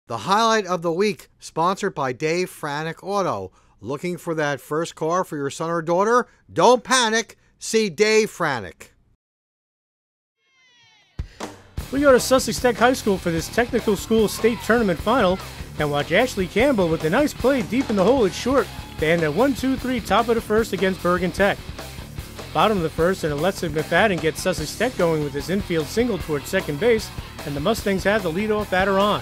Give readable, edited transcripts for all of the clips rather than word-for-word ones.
The highlight of the week, sponsored by Dave Franick Auto. Looking for that first car for your son or daughter? Don't panic. See Dave Franick. We go to Sussex Tech High School for this technical school state tournament final and watch Ashley Campbell with a nice play deep in the hole at short to end at 1-2-3 top of the first against Bergen Tech. Bottom of the first, and Alexa McFadden gets Sussex Tech going with his infield single towards second base, and the Mustangs have the leadoff batter on.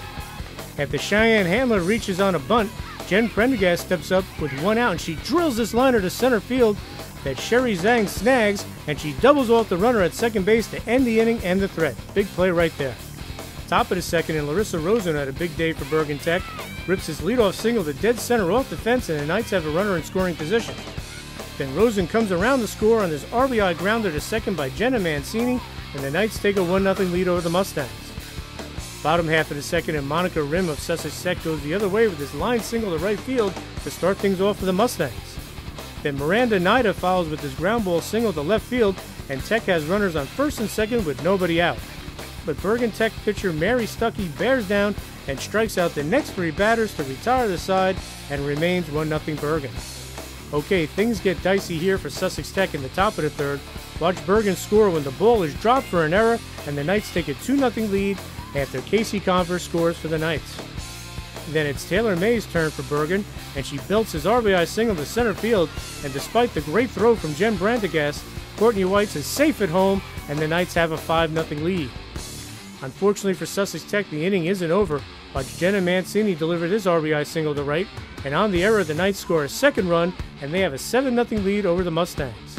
After Cheyenne Handler reaches on a bunt, Jen Prendergast steps up with one out, and she drills this liner to center field that Sherry Zhang snags, and she doubles off the runner at second base to end the inning and the threat. Big play right there. Top of the second, and Larissa Rosen had a big day for Bergen Tech. Rips his leadoff single to dead center off the fence, and the Knights have a runner in scoring position. Then Rosen comes around the score on this RBI grounder to second by Jenna Mancini, and the Knights take a 1-0 lead over the Mustangs. Bottom half of the second, and Monica Rim of Sussex Tech goes the other way with his line single to right field to start things off for the Mustangs. Then Miranda Nida follows with his ground ball single to left field, and Tech has runners on first and second with nobody out. But Bergen Tech pitcher Mary Stuckey bears down and strikes out the next three batters to retire the side, and remains 1-0 Bergen. Okay, things get dicey here for Sussex Tech in the top of the third. Watch Bergen score when the ball is dropped for an error, and the Knights take a 2-0 lead after Casey Converse scores for the Knights. Then it's Taylor May's turn for Bergen, and she belts his RBI single to center field, and despite the great throw from Jen Brandegast, Courtney White is safe at home, and the Knights have a 5-0 lead. Unfortunately for Sussex Tech, the inning isn't over. Watch Jenna Mancini deliver this RBI single to right, and on the error, the Knights score a second run, and they have a 7-0 lead over the Mustangs.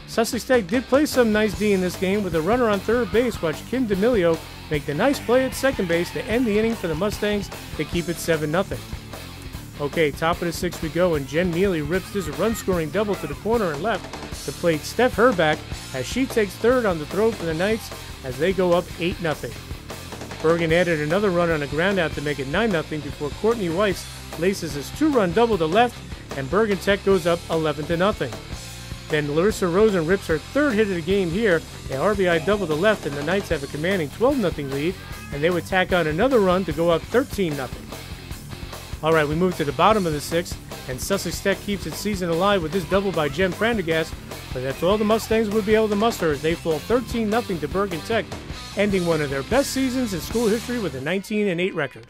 Sussex Tech did play some nice D in this game with a runner on third base. Watch Kim D'Amelio make the nice play at second base to end the inning for the Mustangs to keep it 7-0. Okay, top of the sixth we go, and Jen Neely rips this run-scoring double to the corner and left to plate Steph Herback as she takes third on the throw for the Knights as they go up 8-0. Bergen added another run on a groundout to make it 9-0 before Courtney Weiss laces his two-run double to left, and Bergen Tech goes up 11-0. Then Larissa Rosen rips her third hit of the game here, an RBI double to left, and the Knights have a commanding 12-0 lead, and they would tack on another run to go up 13-0. All right, we move to the bottom of the sixth, and Sussex Tech keeps its season alive with this double by Jen Prendergast, but that's all the Mustangs would be able to muster as they fall 13-0 to Bergen Tech, ending one of their best seasons in school history with a 19-8 record.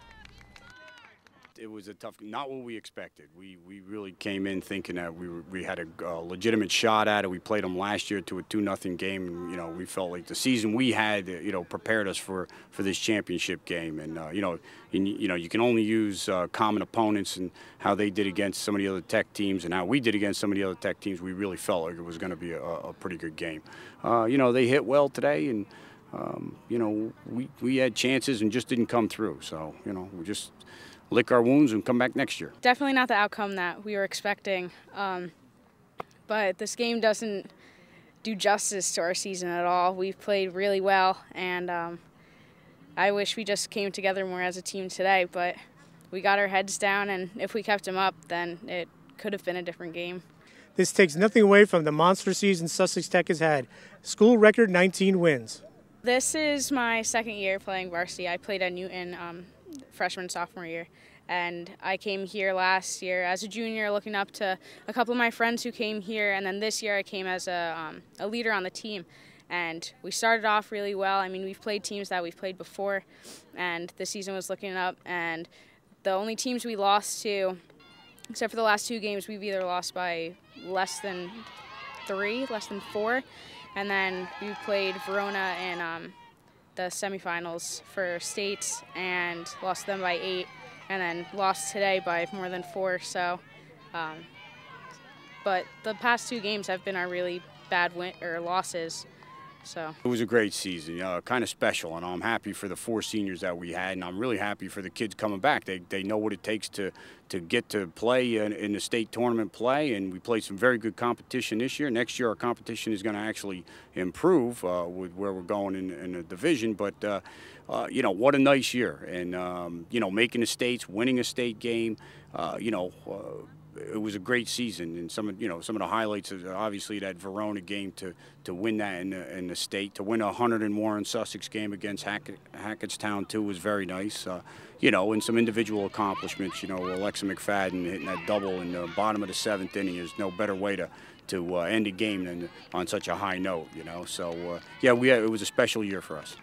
It was a tough, not what we expected. We really came in thinking that we had a legitimate shot at it. We played them last year to a 2-0 game, and, you know, we felt like the season we had, you know, prepared us for this championship game. And you can only use common opponents and how they did against some of the other Tech teams and how we did against some of the other Tech teams. We really felt like it was going to be a pretty good game. They hit well today, and we had chances and just didn't come through. So we just lick our wounds and come back next year. Definitely not the outcome that we were expecting, but this game doesn't do justice to our season at all. We've played really well, and I wish we just came together more as a team today, but we got our heads down, and if we kept them up, then it could have been a different game. This takes nothing away from the monster season Sussex Tech has had. School record 19 wins. This is my second year playing varsity. I played at Newton freshman, sophomore year. And I came here last year as a junior, looking up to a couple of my friends who came here. And then this year I came as a leader on the team. And we started off really well. I mean, we've played teams that we've played before, and the season was looking up. And the only teams we lost to, except for the last two games, we've either lost by less than 3, less than 4. And then we played Verona in the semifinals for states and lost them by 8, and then lost today by more than 4. So, but the past 2 games have been our really bad losses. So it was a great season, kind of special, and I'm happy for the 4 seniors that we had, and I'm really happy for the kids coming back. They know what it takes to get to play in the state tournament play, and we played some very good competition this year. Next year our competition is going to actually improve with where we're going in the division, but what a nice year, and making the states, winning a state game, it was a great season, and some of the highlights is obviously that Verona game to win that in the state, to win a 100 and Warren Sussex game against Hackettstown too was very nice. And some individual accomplishments. Alexa McFadden hitting that double in the bottom of the 7th inning is no better way to end a game than on such a high note. So it was a special year for us.